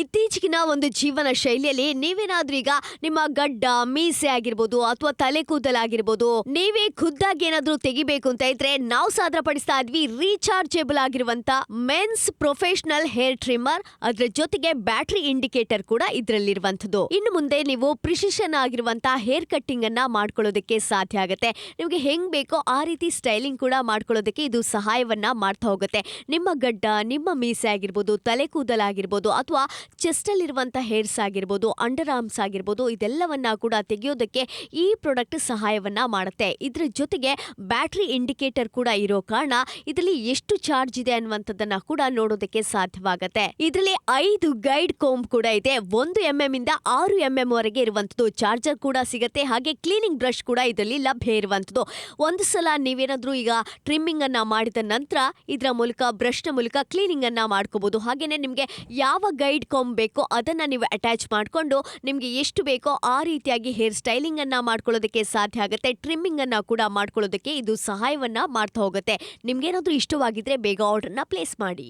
ಇತ್ತೀಚಿನ ಒಂದು ಜೀವನ ಶೈಲಿಯಲ್ಲಿ ನೀವೇನಾದ್ರೂ ಈಗ ನಿಮ್ಮ ಗಡ್ಡ ಮೀಸೆ ಆಗಿರ್ಬೋದು ಅಥವಾ ತಲೆ ಕೂದಲಾಗಿರ್ಬೋದು ನೀವೇ ಖುದ್ದಾಗಿ ಏನಾದ್ರೂ ತೆಗಿಬೇಕು ಅಂತ ಇದ್ರೆ ನಾವು ಸಾದರ ಪಡಿಸ್ತಾ ಇದ್ವಿ ರೀಚಾರ್ಜೇಬಲ್ ಆಗಿರುವಂತ ಮೆನ್ಸ್ ಪ್ರೊಫೆಷನಲ್ ಹೇರ್ ಟ್ರಿಮ್ಮರ್. ಅದ್ರ ಜೊತೆಗೆ ಬ್ಯಾಟರಿ ಇಂಡಿಕೇಟರ್ ಕೂಡ ಇದ್ರಲ್ಲಿರುವಂತದ್ದು. ಇನ್ನು ಮುಂದೆ ನೀವು ಪ್ರಿಸಿಷನ್ ಆಗಿರುವಂತ ಹೇರ್ ಕಟ್ಟಿಂಗ್ ಅನ್ನ ಮಾಡ್ಕೊಳ್ಳೋದಕ್ಕೆ ಸಾಧ್ಯ ಆಗುತ್ತೆ. ನಿಮ್ಗೆ ಹೆಂಗ್ ಬೇಕೋ ಆ ರೀತಿ ಸ್ಟೈಲಿಂಗ್ ಕೂಡ ಮಾಡ್ಕೊಳ್ಳೋದಕ್ಕೆ ಇದು ಸಹಾಯವನ್ನ ಮಾಡ್ತಾ ಹೋಗುತ್ತೆ. ನಿಮ್ಮ ಗಡ್ಡ, ನಿಮ್ಮ ಮೀಸೆ ಆಗಿರ್ಬೋದು, ತಲೆ ಕೂದಲಾಗಿರ್ಬೋದು ಅಥವಾ ಚೆಸ್ಟ್ ಅಲ್ಲಿರುವಂತ ಹೇರ್ಸ್ ಆಗಿರ್ಬೋದು, ಅಂಡರ್ ಆರ್ಮ್ಸ್ ಆಗಿರ್ಬೋದು, ಇದೆಲ್ಲವನ್ನ ಕೂಡ ತೆಗೆಯೋದಕ್ಕೆ ಈ ಪ್ರಾಡಕ್ಟ್ ಸಹಾಯವನ್ನ ಮಾಡುತ್ತೆ. ಇದ್ರ ಜೊತೆಗೆ ಬ್ಯಾಟರಿ ಇಂಡಿಕೇಟರ್ ಕೂಡ ಇರೋ ಕಾರಣ ಇದರಲ್ಲಿ ಎಷ್ಟು ಚಾರ್ಜ್ ಇದೆ ಅನ್ನುವಂಥದ್ದನ್ನ ಕೂಡ ನೋಡೋದಕ್ಕೆ ಸಾಧ್ಯವಾಗುತ್ತೆ. ಇದರಲ್ಲಿ 5 ಗೈಡ್ ಕೋಂಬ್ ಕೂಡ ಇದೆ. 1 mm ಇಂದ 6 mm ವರೆಗೆ ಇರುವಂತದ್ದು. ಚಾರ್ಜರ್ ಕೂಡ ಸಿಗುತ್ತೆ. ಹಾಗೆ ಕ್ಲೀನಿಂಗ್ ಬ್ರಷ್ ಕೂಡ ಇದರಲ್ಲಿ ಲಭ್ಯ ಇರುವಂತದ್ದು. ಒಂದು ಸಲ ನೀವೇನಾದ್ರೂ ಈಗ ಟ್ರಿಮ್ಮಿಂಗ್ ಅನ್ನ ಮಾಡಿದ ನಂತರ ಇದರ ಮೂಲಕ ಬ್ರಷ್ ನ ಮೂಲಕ ಕ್ಲೀನಿಂಗ್ ಅನ್ನ ಮಾಡ್ಕೋಬಹುದು. ಹಾಗೇನೆ ನಿಮ್ಗೆ ಯಾವ ಗೈಡ್ ಕಾಂಬ್ ಬೇಕೋ ಅದನ್ನ ನೀವು ಅಟ್ಯಾಚ್ ಮಾಡ್ಕೊಂಡು ನಿಮ್ಗೆ ಎಷ್ಟು ಬೇಕೋ ಆ ರೀತಿಯಾಗಿ ಹೇರ್ ಸ್ಟೈಲಿಂಗ್ ಅನ್ನ ಮಾಡ್ಕೊಳ್ಳೋದಕ್ಕೆ ಸಾಧ್ಯ ಆಗುತ್ತೆ. ಟ್ರಿಮ್ಮಿಂಗ್ ಅನ್ನ ಕೂಡ ಮಾಡ್ಕೊಳ್ಳೋದಕ್ಕೆ ಇದು ಸಹಾಯವನ್ನ ಮಾಡ್ತಾ ಹೋಗುತ್ತೆ. ನಿಮ್ಗೇನಾದ್ರೂ ಇಷ್ಟವಾಗಿದ್ರೆ ಬೇಗ ಆರ್ಡರ್ನ ಪ್ಲೇಸ್ ಮಾಡಿ.